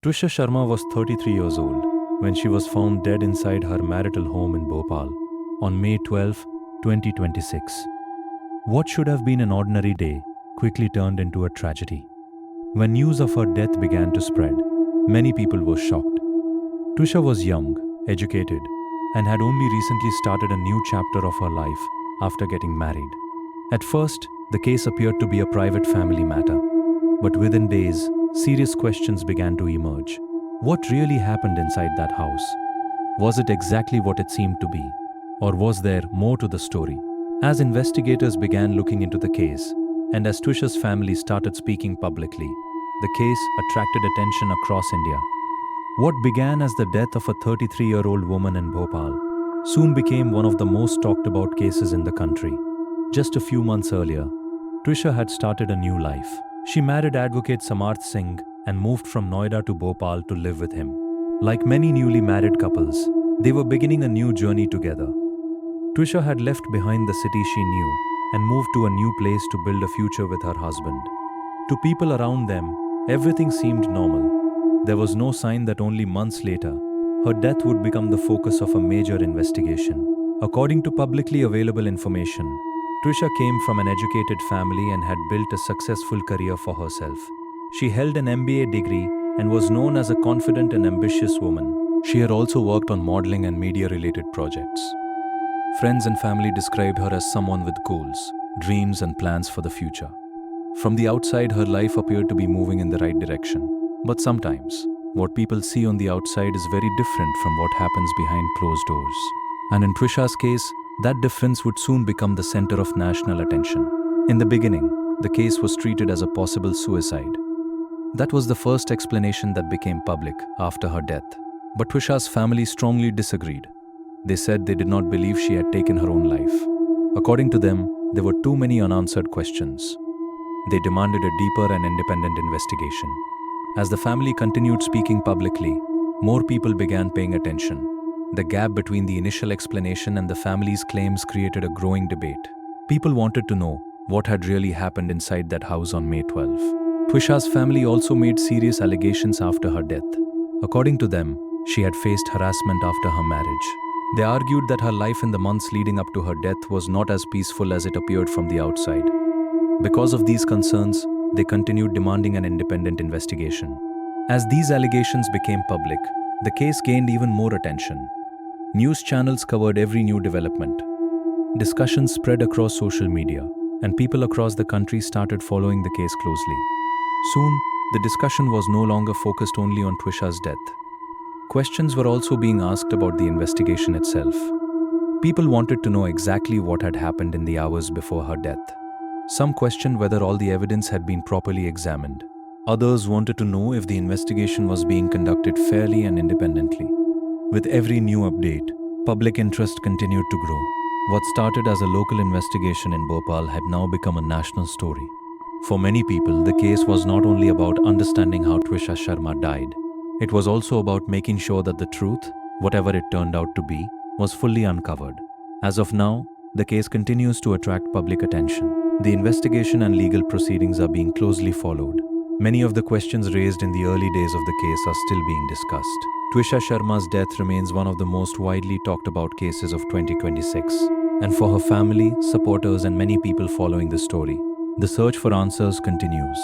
Twisha Sharma was 33 years old when she was found dead inside her marital home in Bhopal on May 12, 2026. What should have been an ordinary day quickly turned into a tragedy. When news of her death began to spread, many people were shocked. Twisha was young, educated, and had only recently started a new chapter of her life after getting married. At first, the case appeared to be a private family matter, but within days, serious questions began to emerge. What really happened inside that house? Was it exactly what it seemed to be? Or was there more to the story? As investigators began looking into the case, and as Twisha's family started speaking publicly, the case attracted attention across India. What began as the death of a 33-year-old woman in Bhopal soon became one of the most talked about cases in the country. Just a few months earlier, Twisha had started a new life. She married advocate Samarth Singh and moved from Noida to Bhopal to live with him. Like many newly married couples, they were beginning a new journey together. Twisha had left behind the city she knew and moved to a new place to build a future with her husband. To people around them, everything seemed normal. There was no sign that only months later, her death would become the focus of a major investigation. According to publicly available information, Twisha came from an educated family and had built a successful career for herself. She held an MBA degree and was known as a confident and ambitious woman. She had also worked on modeling and media-related projects. Friends and family described her as someone with goals, dreams, and plans for the future. From the outside, her life appeared to be moving in the right direction. But sometimes, what people see on the outside is very different from what happens behind closed doors. And in Twisha's case, that difference would soon become the center of national attention. In the beginning, the case was treated as a possible suicide. That was the first explanation that became public after her death. But Twisha's family strongly disagreed. They said they did not believe she had taken her own life. According to them, there were too many unanswered questions. They demanded a deeper and independent investigation. As the family continued speaking publicly, more people began paying attention. The gap between the initial explanation and the family's claims created a growing debate. People wanted to know what had really happened inside that house on May 12. Twisha's family also made serious allegations after her death. According to them, she had faced harassment after her marriage. They argued that her life in the months leading up to her death was not as peaceful as it appeared from the outside. Because of these concerns, they continued demanding an independent investigation. As these allegations became public, the case gained even more attention. News channels covered every new development. Discussions spread across social media, and people across the country started following the case closely. Soon, the discussion was no longer focused only on Twisha's death. Questions were also being asked about the investigation itself. People wanted to know exactly what had happened in the hours before her death. Some questioned whether all the evidence had been properly examined. Others wanted to know if the investigation was being conducted fairly and independently. With every new update, public interest continued to grow. What started as a local investigation in Bhopal had now become a national story. For many people, the case was not only about understanding how Twisha Sharma died. It was also about making sure that the truth, whatever it turned out to be, was fully uncovered. As of now, the case continues to attract public attention. The investigation and legal proceedings are being closely followed. Many of the questions raised in the early days of the case are still being discussed. Twisha Sharma's death remains one of the most widely talked about cases of 2026. And for her family, supporters, and many people following the story, the search for answers continues.